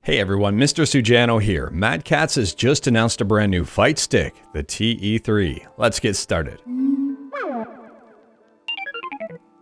Hey everyone, Mr. Sujano here. Mad Catz has just announced a brand new fight stick, the TE3. Let's get started.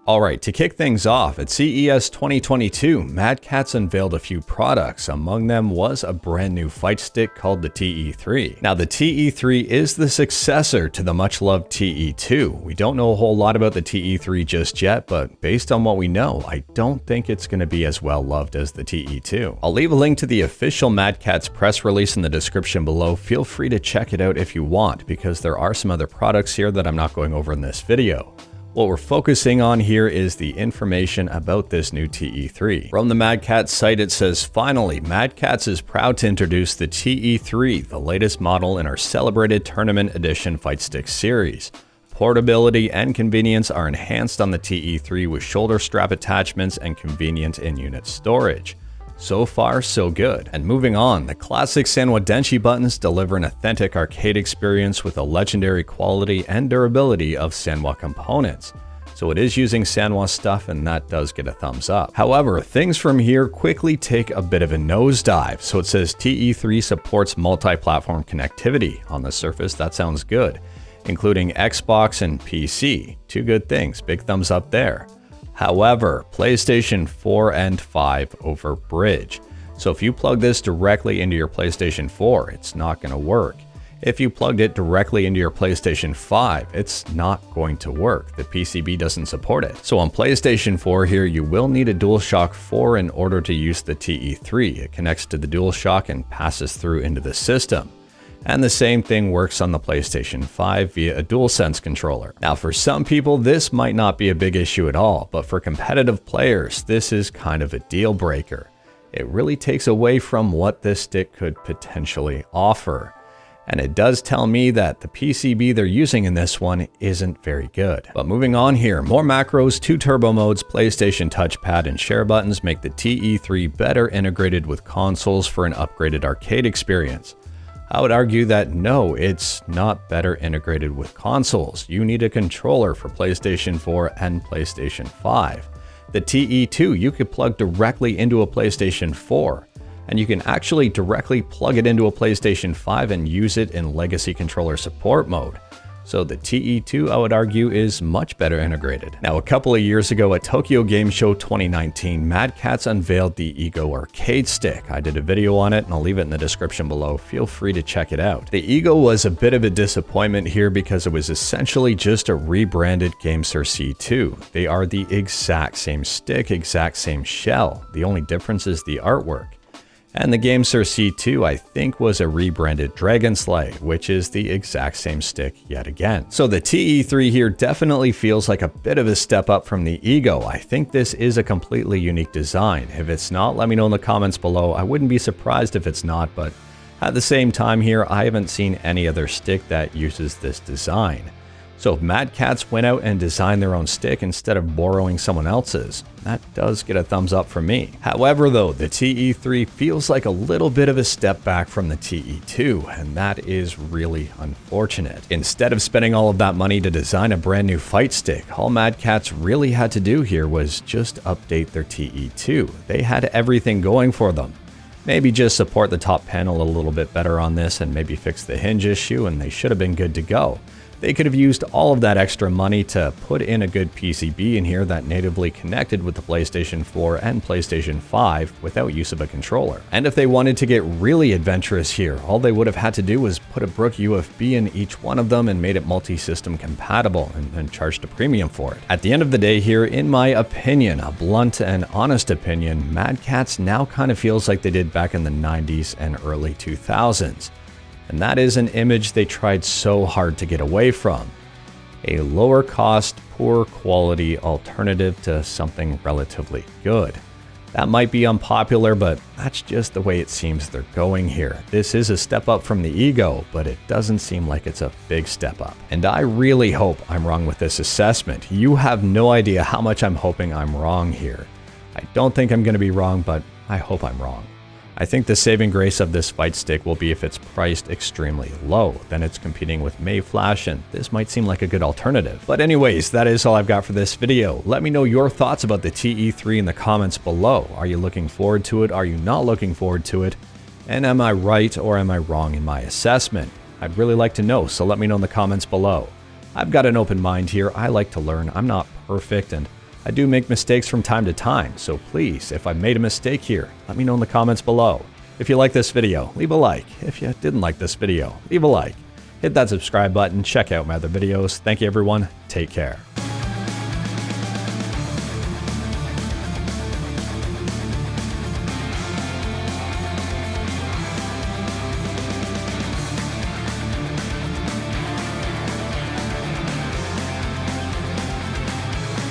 Alright, to kick things off, at CES 2022, Mad Catz unveiled a few products. Among them was a brand new fight stick called the TE3. Now the TE3 is the successor to the much loved TE2. We don't know a whole lot about the TE3 just yet, but based on what we know, I don't think it's going to be as well loved as the TE2. I'll leave a link to the official Mad Catz press release in the description below. Feel free to check it out if you want, because there are some other products here that I'm not going over in this video. What we're focusing on here is the information about this new TE3. From the Mad Catz site, it says, finally, Mad Catz is proud to introduce the TE3, the latest model in our celebrated Tournament Edition Fight Stick series. Portability and convenience are enhanced on the TE3 with shoulder strap attachments and convenient in-unit storage. So far, so good. And moving on, the classic Sanwa Denshi buttons deliver an authentic arcade experience with a legendary quality and durability of Sanwa components. So it is using Sanwa stuff, and that does get a thumbs up. However, things from here quickly take a bit of a nosedive. So it says TE3 supports multi-platform connectivity. On the surface, that sounds good, including Xbox and PC. Two good things, big thumbs up there. However, PlayStation 4 and 5 over bridge. So if you plug this directly into your PlayStation 4, it's not going to work. If you plugged it directly into your PlayStation 5, it's not going to work. The PCB doesn't support it. So on PlayStation 4 here, you will need a DualShock 4 in order to use the TE3. It connects to the DualShock and passes through into the system. And the same thing works on the PlayStation 5 via a DualSense controller. Now for some people, this might not be a big issue at all, but for competitive players, this is kind of a deal breaker. It really takes away from what this stick could potentially offer. And it does tell me that the PCB they're using in this one isn't very good. But moving on here, more macros, 2 turbo modes, PlayStation touchpad, and share buttons make the TE3 better integrated with consoles for an upgraded arcade experience. I would argue that no, it's not better integrated with consoles. You need a controller for PlayStation 4 and PlayStation 5. The TE2 you could plug directly into a PlayStation 4, and you can actually directly plug it into a PlayStation 5 and use it in legacy controller support mode. So the TE2, I would argue, is much better integrated. Now, a couple of years ago at Tokyo Game Show 2019, Mad Catz unveiled the Ego arcade stick. I did a video on it and I'll leave it in the description below. Feel free to check it out. The Ego was a bit of a disappointment here because it was essentially just a rebranded GameSir C2. They are the exact same stick, exact same shell. The only difference is the artwork. And the GameSir C2, I think, was a rebranded Dragon Slay, which is the exact same stick yet again. So the TE3 here definitely feels like a bit of a step up from the Ego. I think this is a completely unique design. If it's not, let me know in the comments below. I wouldn't be surprised if it's not, but at the same time here, I haven't seen any other stick that uses this design. So if Mad Catz went out and designed their own stick instead of borrowing someone else's, that does get a thumbs up from me. However though, the TE3 feels like a little bit of a step back from the TE2, and that is really unfortunate. Instead of spending all of that money to design a brand new fight stick, all Mad Catz really had to do here was just update their TE2. They had everything going for them. Maybe just support the top panel a little bit better on this and maybe fix the hinge issue, and they should have been good to go. They could have used all of that extra money to put in a good PCB in here that natively connected with the PlayStation 4 and PlayStation 5 without use of a controller. And if they wanted to get really adventurous here, all they would have had to do was put a Brook UFB in each one of them and made it multi-system compatible and then charged a premium for it. At the end of the day here, in my opinion, a blunt and honest opinion, Mad Catz now kind of feels like they did back in the 90s and early 2000s. And that is an image they tried so hard to get away from. A lower cost, poor quality alternative to something relatively good. That might be unpopular, but that's just the way it seems they're going here. This is a step up from the Ego, but it doesn't seem like it's a big step up. And I really hope I'm wrong with this assessment. You have no idea how much I'm hoping I'm wrong here. I don't think I'm going to be wrong, but I hope I'm wrong. I think the saving grace of this fight stick will be if it's priced extremely low. Then it's competing with Mayflash, and this might seem like a good alternative. But anyways, that is all I've got for this video. Let me know your thoughts about the TE3 in the comments below. Are you looking forward to it? Are you not looking forward to it? And am I right or am I wrong in my assessment? I'd really like to know, so let me know in the comments below. I've got an open mind here. I like to learn. I'm not perfect, and I do make mistakes from time to time, so please, if I made a mistake here, let me know in the comments below. If you like this video, leave a like. If you didn't like this video, leave a like. Hit that subscribe button, check out my other videos. Thank you everyone, take care.